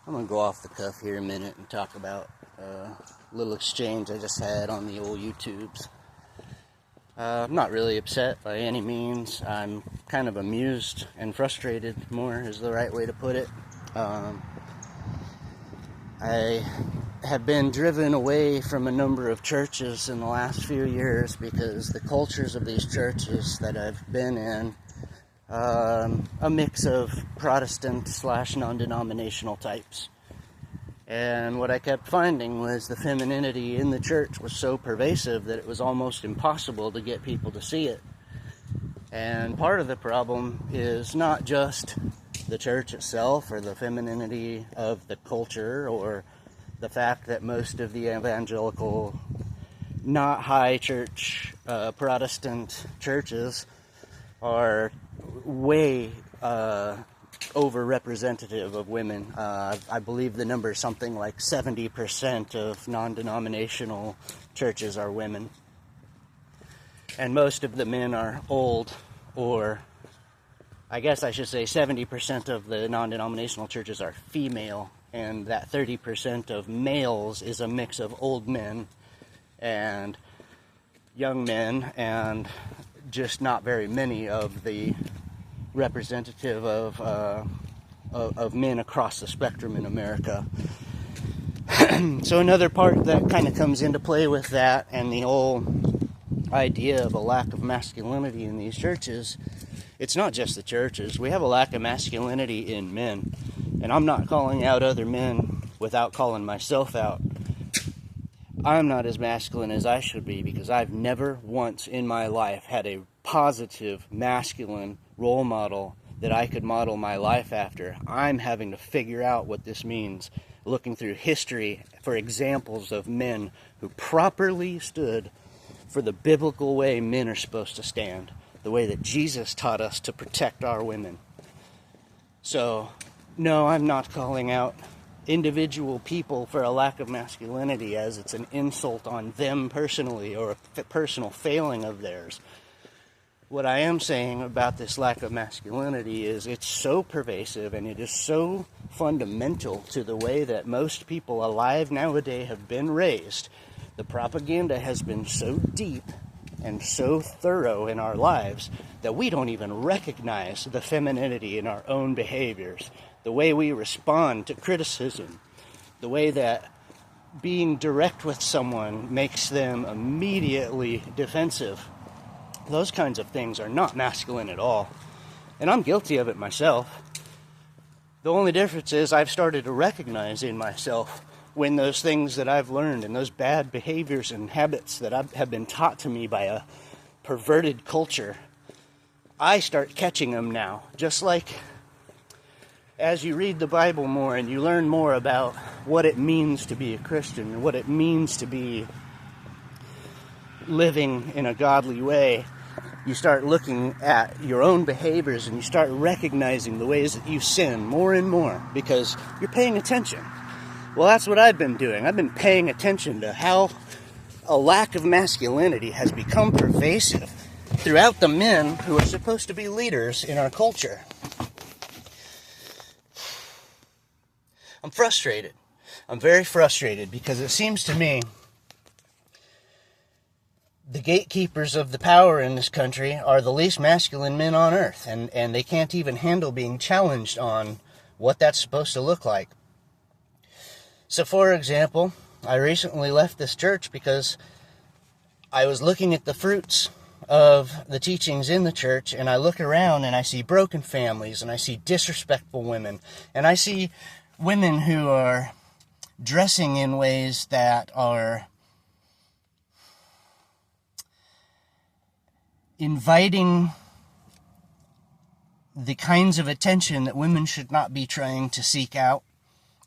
I'm going to go off the cuff here a minute and talk about a little exchange I just had on the old YouTubes. I'm not really upset by any means. I'm kind of amused and frustrated, more is the right way to put it. I have been driven away from a number of churches in the last few years because the cultures of these churches that I've been in, a mix of Protestant / non-denominational types. And what I kept finding was the femininity in the church was so pervasive that it was almost impossible to get people to see it. And part of the problem is not just the church itself or the femininity of the culture or the fact that most of the evangelical, not high church Protestant churches are way over-representative of women. I believe the number is something like 70% of non-denominational churches are women. And most of the men are old, or I guess I should say 70% of the non-denominational churches are female, and that 30% of males is a mix of old men and young men, and just not very many of the representative of men across the spectrum in America. So another part that kind of comes into play with that and the whole idea of a lack of masculinity in these churches, it's not just the churches. We have a lack of masculinity in men. And I'm not calling out other men without calling myself out. I'm not as masculine as I should be because I've never once in my life had a positive masculine role model that I could model my life after. I'm having to figure out what this means, looking through history for examples of men who properly stood for the biblical way men are supposed to stand, the way that Jesus taught us to protect our women. So, no, I'm not calling out individual people for a lack of masculinity as it's an insult on them personally or a personal failing of theirs. What I am saying about this lack of masculinity is it's so pervasive and it is so fundamental to the way that most people alive nowadays have been raised. The propaganda has been so deep and so thorough in our lives that we don't even recognize the femininity in our own behaviors, the way we respond to criticism, the way that being direct with someone makes them immediately defensive. Those kinds of things are not masculine at all. And I'm guilty of it myself. The only difference is I've started to recognize in myself when those things that I've learned and those bad behaviors and habits that have been taught to me by a perverted culture, I start catching them now. Just like as you read the Bible more and you learn more about what it means to be a Christian and what it means to be living in a godly way, you start looking at your own behaviors and you start recognizing the ways that you sin more and more because you're paying attention. Well, that's what I've been doing. I've been paying attention to how a lack of masculinity has become pervasive throughout the men who are supposed to be leaders in our culture. I'm frustrated. I'm very frustrated because it seems to me the gatekeepers of the power in this country are the least masculine men on earth, and they can't even handle being challenged on what that's supposed to look like. So, for example, I recently left this church because I was looking at the fruits of the teachings in the church, and I look around and I see broken families, and I see disrespectful women, and I see women who are dressing in ways that are inviting the kinds of attention that women should not be trying to seek out.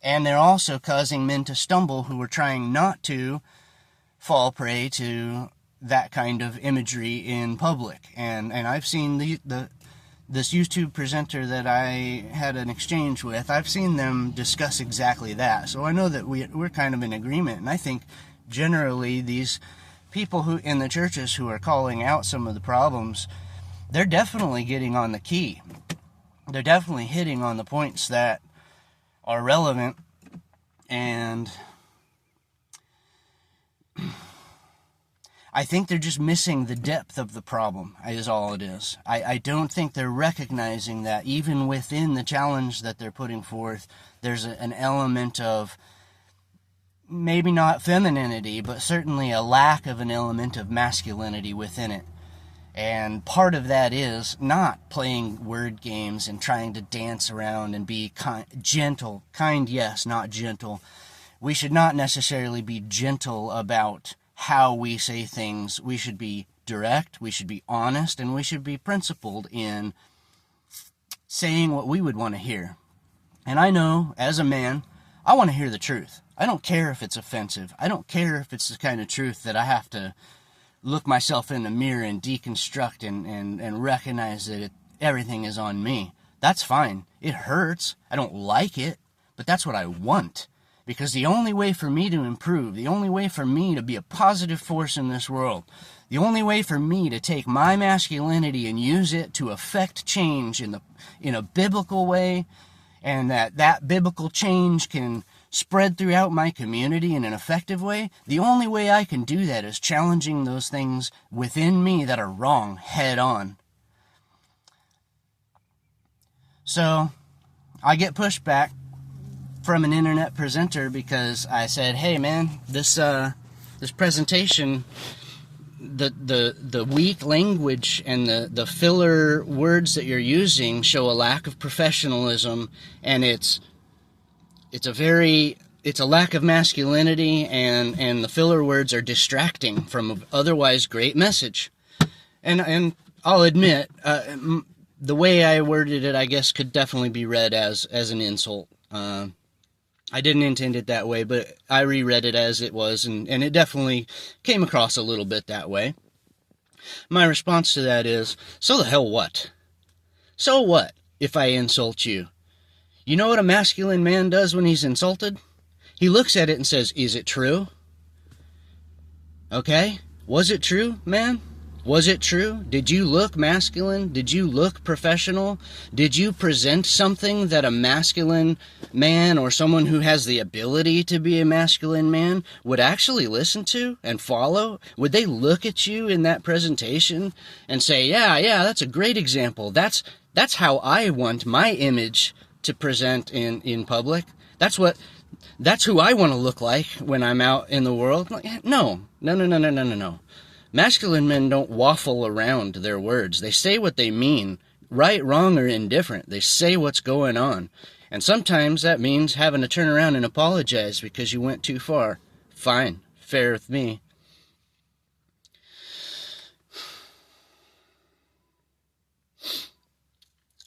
And they're also causing men to stumble who are trying not to fall prey to that kind of imagery in public. And I've seen this YouTube presenter that I had an exchange with, I've seen them discuss exactly that. So I know that we're kind of in agreement. And I think generally these people who in the churches who are calling out some of the problems, they're definitely getting on the key. They're definitely hitting on the points that are relevant And I think they're just missing the depth of the problem, is all it is. I don't think they're recognizing that even within the challenge that they're putting forth, there's an element of maybe not femininity, but certainly a lack of an element of masculinity within it. And part of that is not playing word games and trying to dance around and be gentle. Kind, yes, not gentle. We should not necessarily be gentle about how we say things. We should be direct, we should be honest, and we should be principled in saying what we would want to hear. And I know, as a man, I want to hear the truth. I don't care if it's offensive. I don't care if it's the kind of truth that I have to look myself in the mirror and deconstruct and recognize that everything is on me. That's fine. It hurts. I don't like it, but that's what I want. Because the only way for me to improve, the only way for me to be a positive force in this world, the only way for me to take my masculinity and use it to affect change in a biblical way, and that biblical change can spread throughout my community in an effective way, the only way I can do that is challenging those things within me that are wrong head on. So I get pushback from an internet presenter because I said, hey man, this presentation, the weak language and the filler words that you're using show a lack of professionalism, and it's a lack of masculinity, and the filler words are distracting from an otherwise great message. And I'll admit, the way I worded it, I guess, could definitely be read as an insult. I didn't intend it that way, but I reread it as it was, and it definitely came across a little bit that way. My response to that is, so the hell what? So what if I insult you? You know what a masculine man does when he's insulted? He looks at it and says, is it true? Okay? Was it true, man? Was it true? Did you look masculine? Did you look professional? Did you present something that a masculine man or someone who has the ability to be a masculine man would actually listen to and follow? Would they look at you in that presentation and say, yeah, that's a great example. That's how I want my image to present in public. That's who I want to look like when I'm out in the world. No. Masculine men don't waffle around their words. They say what they mean, right, wrong, or indifferent. They say what's going on. And sometimes that means having to turn around and apologize because you went too far. Fine. Fair with me.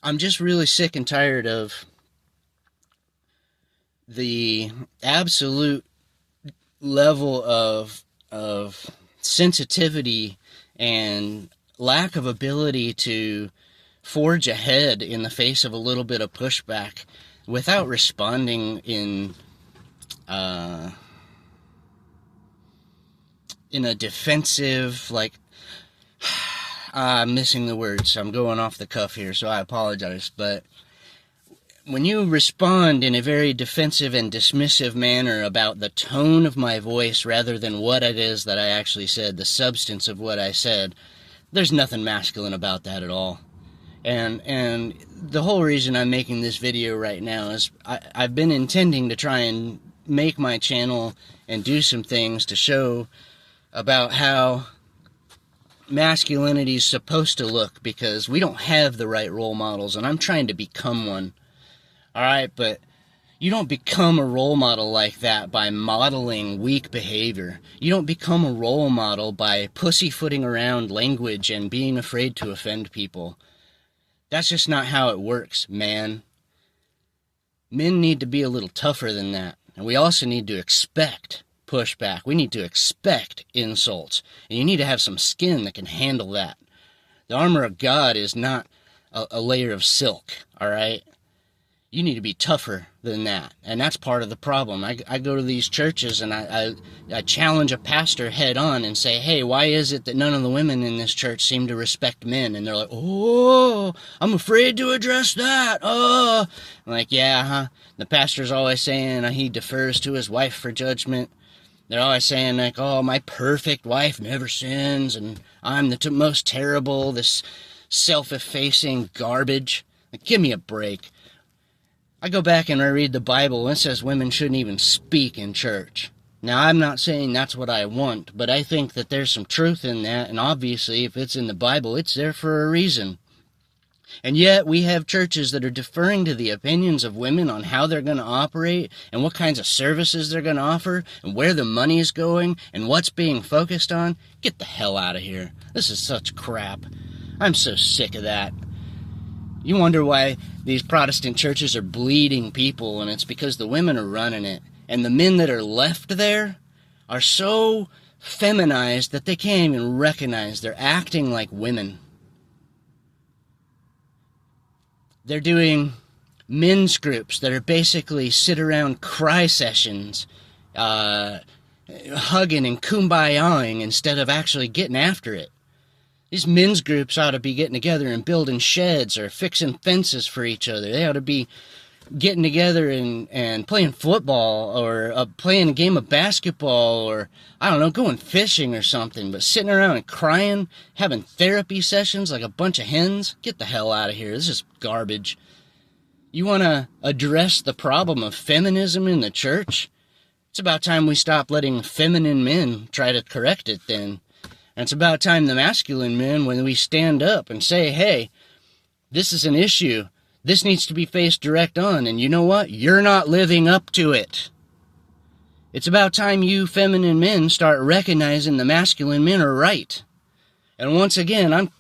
I'm just really sick and tired of the absolute level of sensitivity and lack of ability to forge ahead in the face of a little bit of pushback without responding in a defensive, like, I'm missing the words. I'm going off the cuff here, so I apologize. But when you respond in a very defensive and dismissive manner about the tone of my voice rather than what it is that I actually said, the substance of what I said, there's nothing masculine about that at all. And the whole reason I'm making this video right now is I've been intending to try and make my channel and do some things to show about how masculinity is supposed to look, because we don't have the right role models, and I'm trying to become one. Alright, but you don't become a role model like that by modeling weak behavior. You don't become a role model by pussyfooting around language and being afraid to offend people. That's just not how it works, man. Men need to be a little tougher than that. And we also need to expect pushback. We need to expect insults. And you need to have some skin that can handle that. The armor of God is not a layer of silk, alright? You need to be tougher than that. And that's part of the problem. I go to these churches and I challenge a pastor head on and say, hey, why is it that none of the women in this church seem to respect men? And they're like, oh, I'm afraid to address that. Oh, I'm like, yeah, huh? The pastor's always saying he defers to his wife for judgment. They're always saying, like, oh, my perfect wife never sins, and I'm the most terrible, this self-effacing garbage. Like, give me a break. I go back and I read the Bible, and it says women shouldn't even speak in church. Now, I'm not saying that's what I want, but I think that there's some truth in that, and obviously, if it's in the Bible, it's there for a reason. And yet, we have churches that are deferring to the opinions of women on how they're going to operate, and what kinds of services they're going to offer, and where the money is going, and what's being focused on. Get the hell out of here. This is such crap. I'm so sick of that. You wonder why these Protestant churches are bleeding people, and it's because the women are running it. And the men that are left there are so feminized that they can't even recognize they're acting like women. They're doing men's groups that are basically sit-around cry sessions, hugging and kumbayaing instead of actually getting after it. These men's groups ought to be getting together and building sheds or fixing fences for each other. They ought to be getting together and playing football or playing a game of basketball or, I don't know, going fishing or something. But sitting around and crying, having therapy sessions like a bunch of hens, get the hell out of here. This is garbage. You want to address the problem of feminism in the church? It's about time we stop letting feminine men try to correct it then. And it's about time the masculine men, when we stand up and say, hey, this is an issue. This needs to be faced direct on. And you know what? You're not living up to it. It's about time you feminine men start recognizing the masculine men are right. And once again, I'm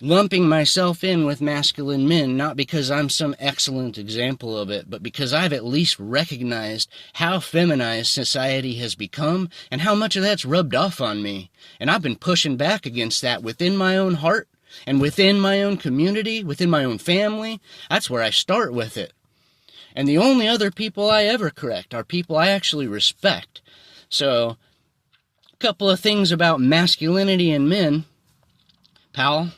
lumping myself in with masculine men, not because I'm some excellent example of it, but because I've at least recognized how feminized society has become and how much of that's rubbed off on me. And I've been pushing back against that within my own heart and within my own community, within my own family. That's where I start with it. And the only other people I ever correct are people I actually respect. So, a couple of things about masculinity in men, pal.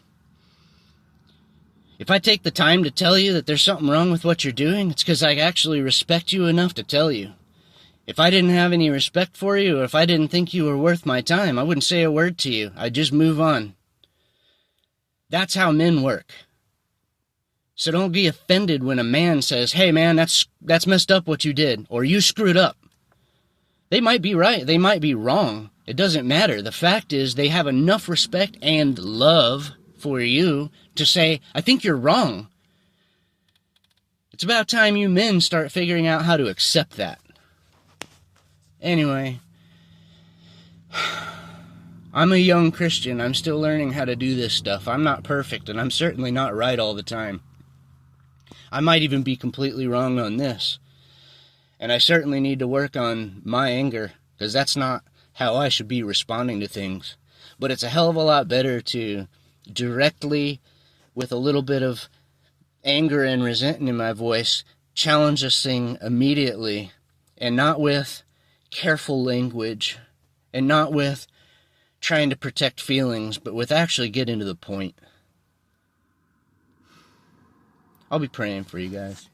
If I take the time to tell you that there's something wrong with what you're doing, it's because I actually respect you enough to tell you. If I didn't have any respect for you, or if I didn't think you were worth my time, I wouldn't say a word to you. I'd just move on. That's how men work. So don't be offended when a man says, hey man, that's messed up what you did, or you screwed up. They might be right, they might be wrong. It doesn't matter. The fact is they have enough respect and love for you to say, I think you're wrong. It's about time you men start figuring out how to accept that. Anyway, I'm a young Christian. I'm still learning how to do this stuff. I'm not perfect, and I'm certainly not right all the time. I might even be completely wrong on this. And I certainly need to work on my anger, because that's not how I should be responding to things. But it's a hell of a lot better to directly, with a little bit of anger and resentment in my voice, challenge this thing immediately, and not with careful language, and not with trying to protect feelings, but with actually getting to the point. I'll be praying for you guys.